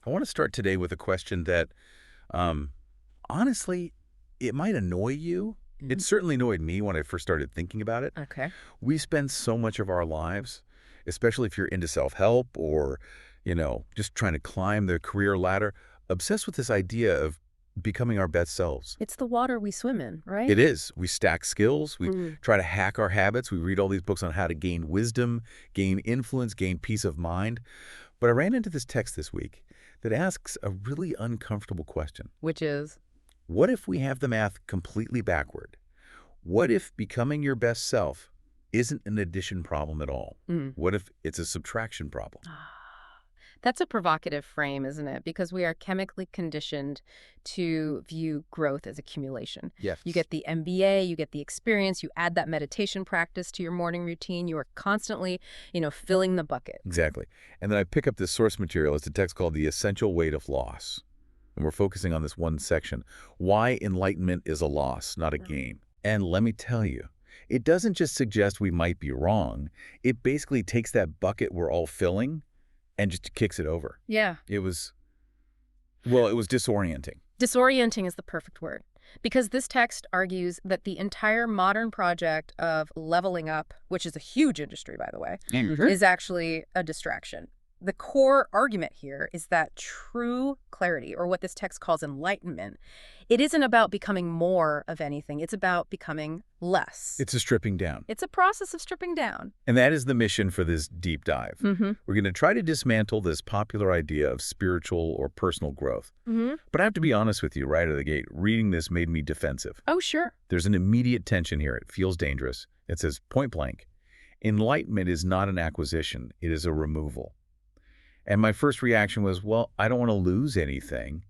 I want to start today with a question that, um, honestly, it might annoy you. It Mhm. certainly annoyed me when I first started thinking about it. Okay. We spend so much of our lives, especially if you're into self-help or, just trying to climb the career ladder, obsessed with this idea of becoming our best selves. It's the water we swim in, right? It is. We stack skills. We Mm. try to hack our habits. We read all these books on how to gain wisdom, gain influence, gain peace of mind. But I ran into this text this week that asks a really uncomfortable question. Which is, What if we have the math completely backward? What if becoming your best self isn't an addition problem at all? mm. What if it's a subtraction problem? Ah, that's a provocative frame, isn't it? Because we are chemically conditioned to view growth as accumulation. You Yes. get the MBA, you get the experience, you add that meditation practice to your morning routine. You are constantly, filling the bucket. Exactly. And then I pick up this source material. It's a text called The Essential Weight of Loss. And we're focusing on this one section. Why enlightenment is a loss, not a gain. And let me tell you, it doesn't just suggest we might be wrong. It basically takes that bucket we're all filling and just kicks it over. Yeah. It was disorienting. Disorienting is the perfect word. Because this text argues that the entire modern project of leveling up, which is a huge industry, by the way, is actually a distraction. The core argument here is that true clarity, or what this text calls enlightenment, it isn't about becoming more of anything. It's about becoming less. It's a stripping down. It's a process of stripping down. And that is the mission for this deep dive. Mm-hmm. We're going to try to dismantle this popular idea of spiritual or personal growth. Mm-hmm. But I have to be honest with you right out of the gate. Reading this made me defensive. Oh, sure. There's an immediate tension here. It feels dangerous. It says point blank, enlightenment is not an acquisition. It is a removal. And my first reaction was, well, I don't want to lose anything.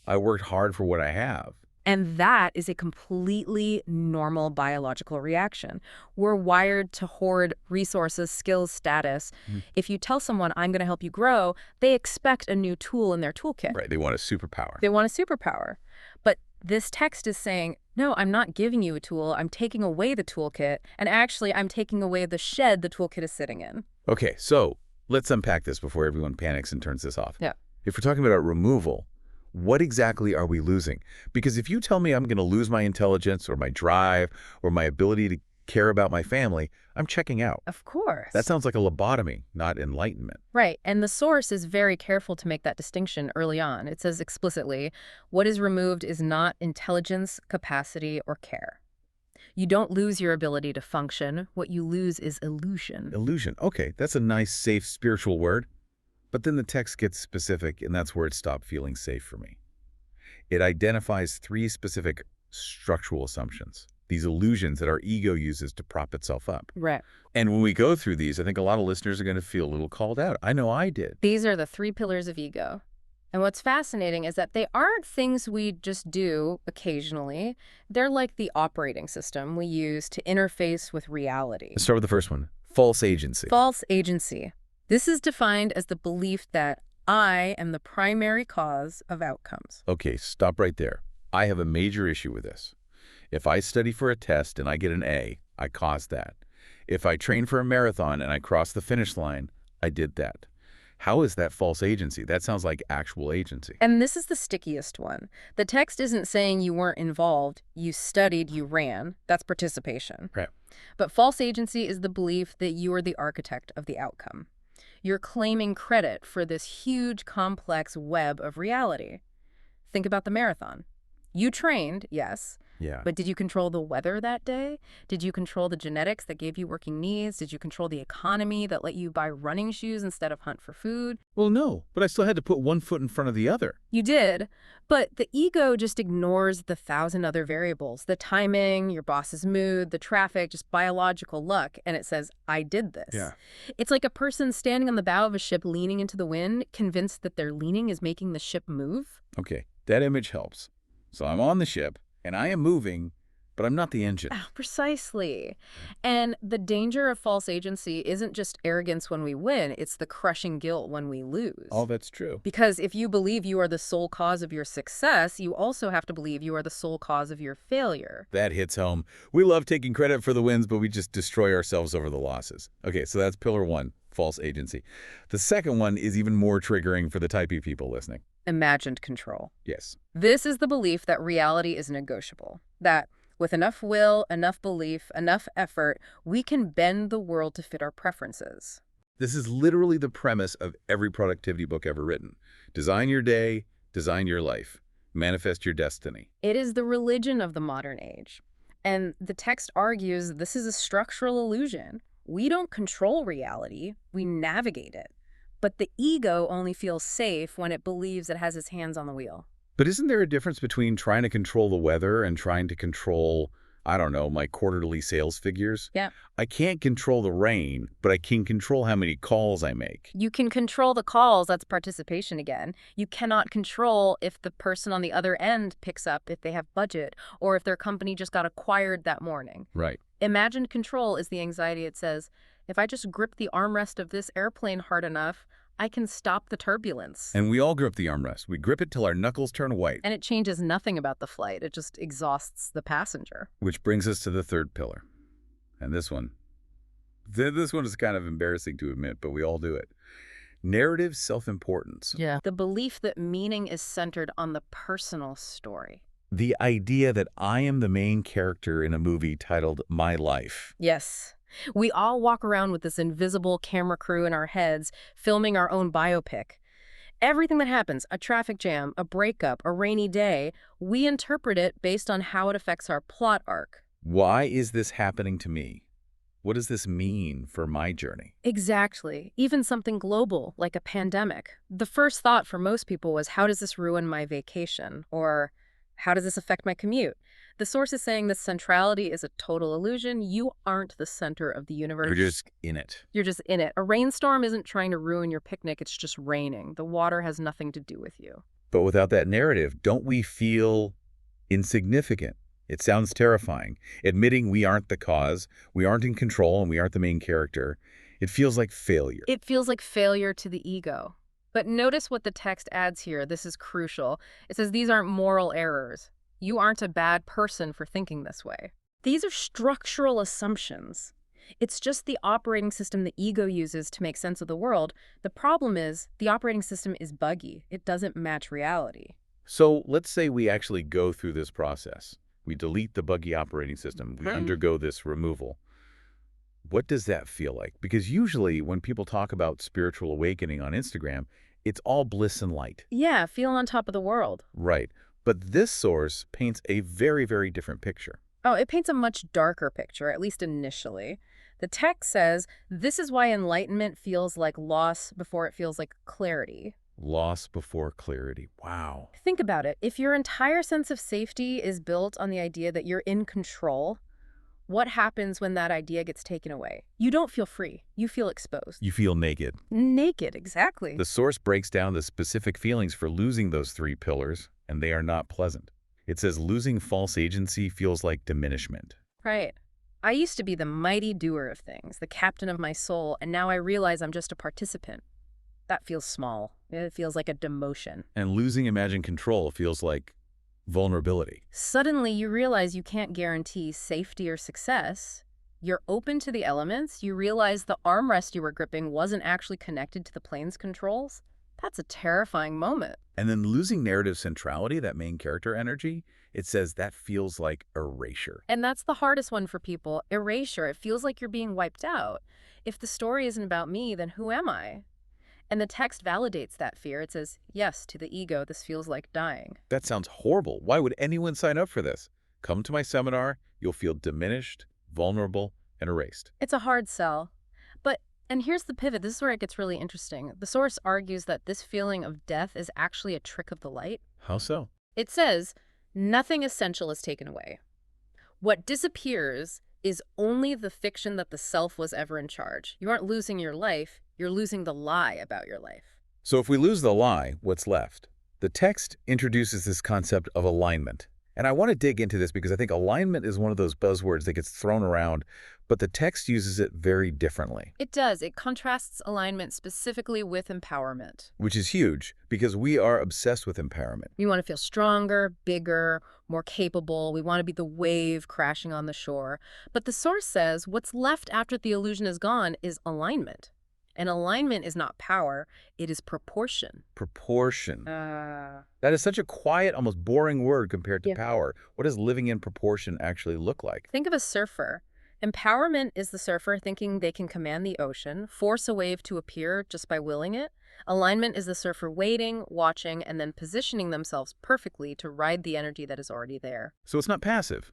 I worked hard for what I have. And that is a completely normal biological reaction. We're wired to hoard resources, skills, status. Mhm. If you tell someone, I'm going to help you grow, they expect a new tool in their toolkit. Right. They want a superpower. They want a superpower. But this text is saying, no, I'm not giving you a tool. I'm taking away the toolkit. And actually, I'm taking away the shed the toolkit is sitting in. Okay, so let's unpack this before everyone panics and turns this off. Yeah. If we're talking about removal, what exactly are we losing? Because if you tell me I'm going to lose my intelligence or my drive or my ability to care about my family, I'm checking out. Of course. That sounds like a lobotomy, not enlightenment. Right. And the source is very careful to make that distinction early on. It says explicitly, what is removed is not intelligence, capacity, or care. You don't lose your ability to function. What you lose is illusion. Illusion. Okay, that's a nice, safe, spiritual word. But then the text gets specific, and that's where it stopped feeling safe for me. It identifies 3 specific structural assumptions, these illusions that our ego uses to prop itself up. Right. And when we go through these, I think a lot of listeners are going to feel a little called out. I know I did. These are the 3 pillars of ego. And what's fascinating is that they aren't things we just do occasionally. They're like the operating system we use to interface with reality. Let's start with the first one, false agency. False agency. This is defined as the belief that I am the primary cause of outcomes. Okay, stop right there. I have a major issue with this. If I study for a test and I get an A, I caused that. If I train for a marathon and I cross the finish line, I did that. How is that false agency? That sounds like actual agency. And this is the stickiest one. The text isn't saying you weren't involved, you studied, you ran. That's participation. Right. But false agency is the belief that you are the architect of the outcome. You're claiming credit for this huge, complex web of reality. Think about the marathon. You trained, yes, Yeah. but did you control the weather that day? Did you control the genetics that gave you working knees? Did you control the economy that let you buy running shoes instead of hunt for food? Well, no, but I still had to put one foot in front of the other. You did, but the ego just ignores the 1,000 other variables, the timing, your boss's mood, the traffic, just biological luck, and it says, I did this. Yeah. It's like a person standing on the bow of a ship leaning into the wind, convinced that their leaning is making the ship move. Okay, that image helps. So I'm on the ship, and I am moving, but I'm not the engine. Oh, precisely. And the danger of false agency isn't just arrogance when we win, it's the crushing guilt when we lose. Oh, that's true. Because if you believe you are the sole cause of your success, you also have to believe you are the sole cause of your failure. That hits home. We love taking credit for the wins, but we just destroy ourselves over the losses. Okay, so that's pillar 1, false agency. The second one is even more triggering for the type of people listening. Imagined control. Yes. This is the belief that reality is negotiable, that with enough will, enough belief, enough effort, we can bend the world to fit our preferences. This is literally the premise of every productivity book ever written. Design your day, design your life, manifest your destiny. It is the religion of the modern age. And the text argues this is a structural illusion. We don't control reality, we navigate it. But the ego only feels safe when it believes it has its hands on the wheel. But isn't there a difference between trying to control the weather and trying to control, I don't know, my quarterly sales figures? Yeah. I can't control the rain, but I can control how many calls I make. You can control the calls, that's participation again. You cannot control if the person on the other end picks up, if they have budget, or if their company just got acquired that morning. Right. Imagined control is the anxiety. It says, if I just grip the armrest of this airplane hard enough, I can stop the turbulence. And we all grip the armrest. We grip it till our knuckles turn white. And it changes nothing about the flight. It just exhausts the passenger. Which brings us to the third pillar. And this one is kind of embarrassing to admit, but we all do it. Narrative self-importance. Yeah. The belief that meaning is centered on the personal story. The idea that I am the main character in a movie titled My Life. Yes. We all walk around with this invisible camera crew in our heads, filming our own biopic. Everything that happens, a traffic jam, a breakup, a rainy day, we interpret it based on how it affects our plot arc. Why is this happening to me? What does this mean for my journey? Exactly. Even something global, like a pandemic. The first thought for most people was, how does this ruin my vacation? Or, how does this affect my commute? The source is saying that centrality is a total illusion. You aren't the center of the universe. You're just in it. You're just in it. A rainstorm isn't trying to ruin your picnic. It's just raining. The water has nothing to do with you. But without that narrative, don't we feel insignificant? It sounds terrifying. Admitting we aren't the cause, we aren't in control, and we aren't the main character. It feels like failure. It feels like failure to the ego. But notice what the text adds here. This is crucial. It says these aren't moral errors. You aren't a bad person for thinking this way. These are structural assumptions. It's just the operating system the ego uses to make sense of the world. The problem is the operating system is buggy. It doesn't match reality. So let's say we actually go through this process. We delete the buggy operating system. We undergo this removal. What does that feel like? Because usually when people talk about spiritual awakening on Instagram, it's all bliss and light. Yeah, feel on top of the world. Right. But this source paints a very, very different picture. Oh, it paints a much darker picture, at least initially. The text says, this is why enlightenment feels like loss before it feels like clarity. Loss before clarity. Wow. Think about it. If your entire sense of safety is built on the idea that you're in control, what happens when that idea gets taken away? You don't feel free. You feel exposed. You feel naked. Naked, exactly. The source breaks down the specific feelings for losing those three pillars, and they are not pleasant. It says losing false agency feels like diminishment. Right. I used to be the mighty doer of things, the captain of my soul, and now I realize I'm just a participant. That feels small. It feels like a demotion. And losing imagined control feels like vulnerability. Suddenly you realize you can't guarantee safety or success. You're open to the elements. You realize the armrest you were gripping wasn't actually connected to the plane's controls. That's a terrifying moment. And then losing narrative centrality, that main character energy, it says that feels like erasure. And that's the hardest one for people, erasure. It feels like you're being wiped out. If the story isn't about me, then who am I? And the text validates that fear. It says, yes, to the ego, this feels like dying. That sounds horrible. Why would anyone sign up for this? Come to my seminar, you'll feel diminished, vulnerable, and erased. It's a hard sell. And here's the pivot. This is where it gets really interesting. The source argues that this feeling of death is actually a trick of the light. How so? It says, nothing essential is taken away. What disappears is only the fiction that the self was ever in charge. You aren't losing your life, you're losing the lie about your life. So if we lose the lie, what's left? The text introduces this concept of alignment. And I want to dig into this because I think alignment is one of those buzzwords that gets thrown around, but the text uses it very differently. It does. It contrasts alignment specifically with empowerment. Which is huge because we are obsessed with empowerment. We want to feel stronger, bigger, more capable. We want to be the wave crashing on the shore. But the source says what's left after the illusion is gone is alignment. And alignment is not power, it is proportion. Proportion. Uh, That is such a quiet, almost boring word compared to Yeah. power. What does living in proportion actually look like? Think of a surfer. Empowerment is the surfer thinking they can command the ocean, force a wave to appear just by willing it. Alignment is the surfer waiting, watching, and then positioning themselves perfectly to ride the energy that is already there. So it's not passive.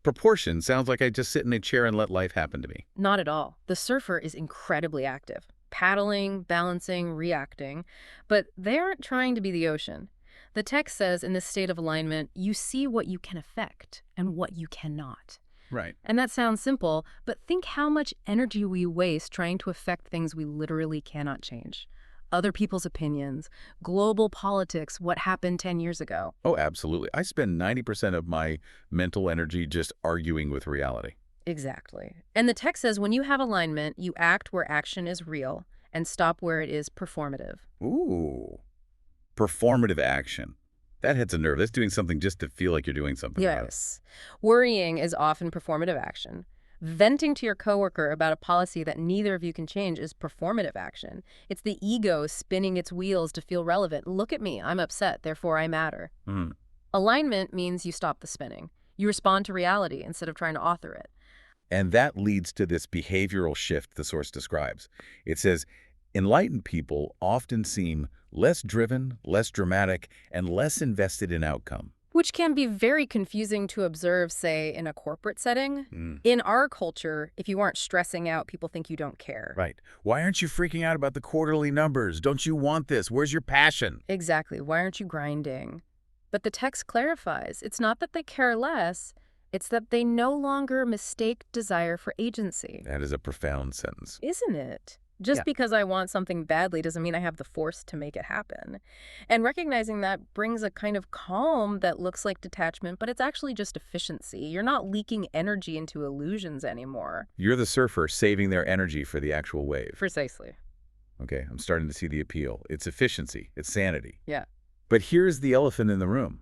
Proportion sounds like I just sit in a chair and let life happen to me. Not at all. The surfer is incredibly active, paddling, balancing, reacting, but they aren't trying to be the ocean. The text says in this state of alignment, you see what you can affect and what you cannot. Right. And that sounds simple, but think how much energy we waste trying to affect things we literally cannot change. Other people's opinions, global politics, what happened 10 years ago. Oh, absolutely. I spend 90% of my mental energy just arguing with reality. Exactly. And the text says when you have alignment, you act where action is real and stop where it is performative. Ooh. Performative action. That hits a nerve. That's doing something just to feel like you're doing something about it. Yes. Worrying is often performative action. Venting to your coworker about a policy that neither of you can change is performative action. It's the ego spinning its wheels to feel relevant. Look at me, I'm upset, therefore I matter. Hmm. Alignment means you stop the spinning. You respond to reality instead of trying to author it. And that leads to this behavioral shift the source describes. It says, enlightened people often seem less driven, less dramatic, and less invested in outcome. Which can be very confusing to observe, say, in a corporate setting. Mm. In our culture, if you aren't stressing out, people think you don't care. Right. Why aren't you freaking out about the quarterly numbers? Don't you want this? Where's your passion? Exactly. Why aren't you grinding? But the text clarifies, it's not that they care less, it's that they no longer mistake desire for agency. That is a profound sentence. Isn't it? Just Yeah. because I want something badly doesn't mean I have the force to make it happen. And recognizing that brings a kind of calm that looks like detachment, but it's actually just efficiency. You're not leaking energy into illusions anymore. You're the surfer saving their energy for the actual wave. Precisely. Okay, I'm starting to see the appeal. It's efficiency. It's sanity. Yeah. But here's the elephant in the room.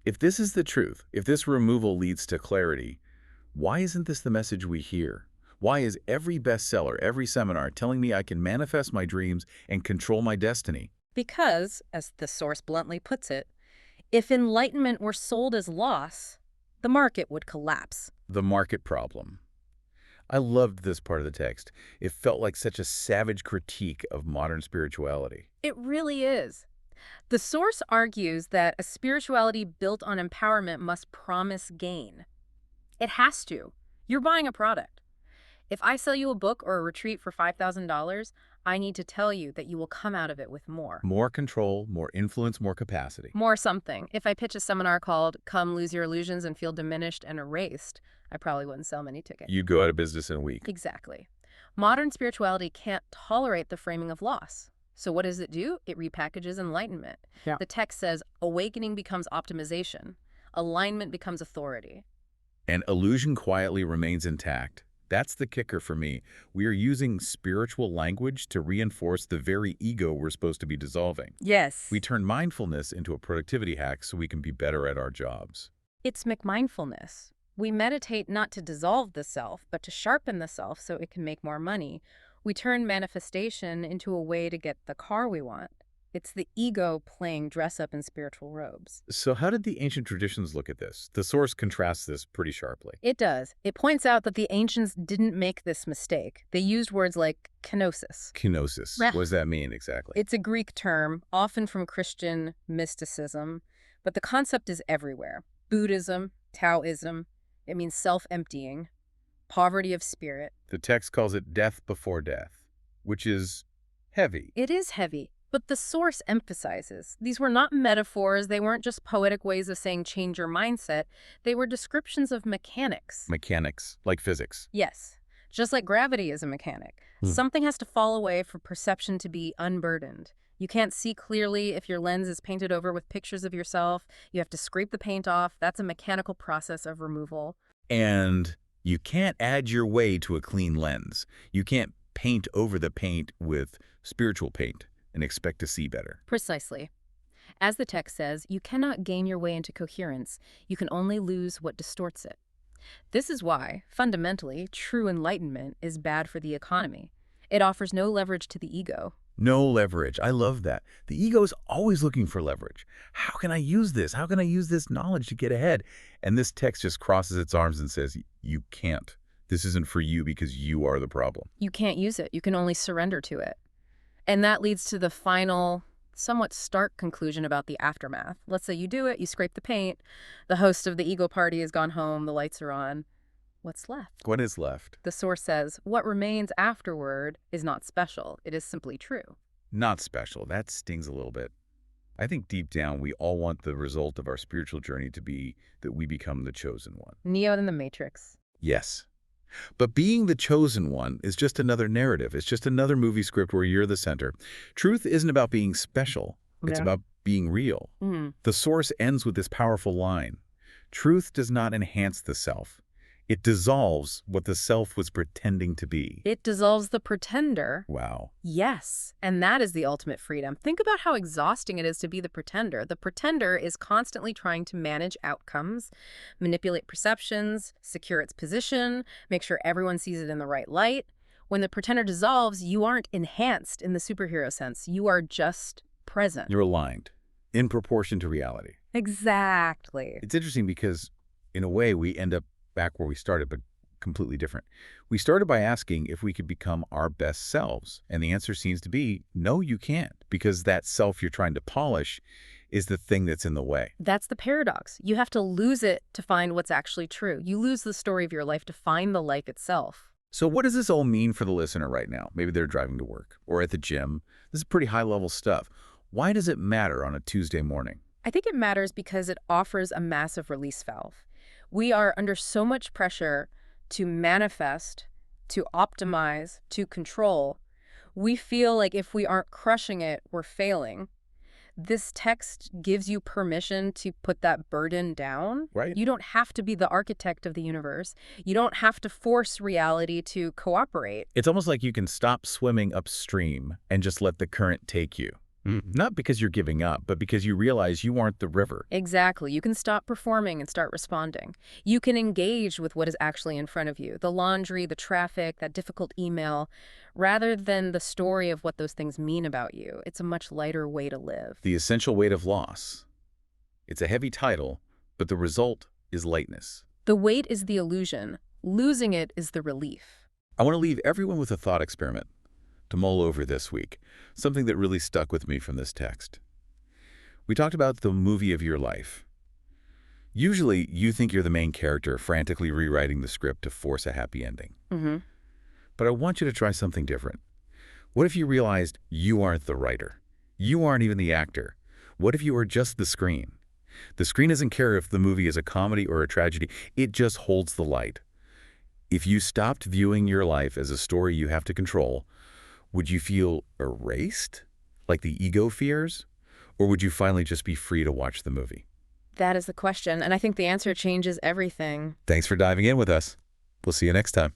If this is the truth, if this removal leads to clarity, why isn't this the message we hear? Why is every bestseller, every seminar telling me I can manifest my dreams and control my destiny? Because, as the source bluntly puts it, if enlightenment were sold as loss, the market would collapse. The market problem. I loved this part of the text. It felt like such a savage critique of modern spirituality. It really is. The source argues that a spirituality built on empowerment must promise gain. It has to. You're buying a product. If I sell you a book or a retreat for $5,000, I need to tell you that you will come out of it with more. More control, more influence, more capacity. More something. If I pitch a seminar called Come Lose Your Illusions and Feel Diminished and Erased, I probably wouldn't sell many tickets. You'd go out of business in a week. Exactly. Modern spirituality can't tolerate the framing of loss. So what does it do? It repackages enlightenment. Yeah. The text says awakening becomes optimization. Alignment becomes authority. And illusion quietly remains intact. That's the kicker for me. We are using spiritual language to reinforce the very ego we're supposed to be dissolving. Yes. We turn mindfulness into a productivity hack so we can be better at our jobs. It's McMindfulness. We meditate not to dissolve the self, but to sharpen the self so it can make more money. We turn manifestation into a way to get the car we want. It's the ego playing dress-up in spiritual robes. So how did the ancient traditions look at this? The source contrasts this pretty sharply. It does. It points out that the ancients didn't make this mistake. They used words like kenosis. Kenosis. What does that mean exactly? It's a Greek term, often from Christian mysticism, but the concept is everywhere. Buddhism, Taoism, it means self-emptying, poverty of spirit. The text calls it death before death, which is heavy. It is heavy. But the source emphasizes these were not metaphors. They weren't just poetic ways of saying change your mindset. They were descriptions of mechanics. Mechanics, like physics. Yes. Just like gravity is a mechanic. Something has to fall away for perception to be unburdened. You can't see clearly if your lens is painted over with pictures of yourself. You have to scrape the paint off. That's a mechanical process of removal. And you can't add your way to a clean lens. You can't paint over the paint with spiritual paint and expect to see better. Precisely. As the text says, you cannot gain your way into coherence. You can only lose what distorts it. This is why, fundamentally, true enlightenment is bad for the economy. It offers no leverage to the ego. No leverage. I love that. The ego is always looking for leverage. How can I use this? How can I use this knowledge to get ahead? And this text just crosses its arms and says, you can't. This isn't for you because you are the problem. You can't use it. You can only surrender to it. And that leads to the final, somewhat stark conclusion about the aftermath. Let's say you do it, you scrape the paint, the host of the ego party has gone home, the lights are on. What's left? What is left? The source says, what remains afterward is not special. It is simply true. Not special. That stings a little bit. I think deep down, we all want the result of our spiritual journey to be that we become the chosen one. Neo in the Matrix. Yes. But being the chosen one is just another narrative. It's just another movie script where you're the center. Truth isn't about being special. It's about being real. The source ends with this powerful line. Truth does not enhance the self. It dissolves what the self was pretending to be. It dissolves the pretender. Wow. Yes, and that is the ultimate freedom. Think about how exhausting it is to be the pretender. The pretender is constantly trying to manage outcomes, manipulate perceptions, secure its position, make sure everyone sees it in the right light. When the pretender dissolves, you aren't enhanced in the superhero sense. You are just present. You're aligned in proportion to reality. Exactly. It's interesting because, in a way, we end up back where we started, but completely different. We started by asking if we could become our best selves, and the answer seems to be, no, you can't, because that self you're trying to polish is the thing that's in the way. That's the paradox. You have to lose it to find what's actually true. You lose the story of your life to find the life itself. So what does this all mean for the listener right now? Maybe they're driving to work or at the gym. This is pretty high-level stuff. Why does it matter on a Tuesday morning? I think it matters because it offers a massive release valve. We are under so much pressure to manifest, to optimize, to control. We feel like if we aren't crushing it, we're failing. This text gives you permission to put that burden down. Right. You don't have to be the architect of the universe. You don't have to force reality to cooperate. It's almost like you can stop swimming upstream and just let the current take you. Not because you're giving up, but because you realize you aren't the river. Exactly. You can stop performing and start responding. You can engage with what is actually in front of you, the laundry, the traffic, that difficult email, rather than the story of what those things mean about you. It's a much lighter way to live. The essential weight of loss. It's a heavy title, but the result is lightness. The weight is the illusion. Losing it is the relief. I want to leave everyone with a thought experiment to mull over this week, something that really stuck with me from this text. We talked about the movie of your life. Usually, you think you're the main character frantically rewriting the script to force a happy ending. But I want you to try something different. What if you realized you aren't the writer? You aren't even the actor. What if you are just the screen? The screen doesn't care if the movie is a comedy or a tragedy. It just holds the light. If you stopped viewing your life as a story you have to control, would you feel erased, like the ego fears? Or would you finally just be free to watch the movie? That is the question, and I think the answer changes everything. Thanks for diving in with us. We'll see you next time.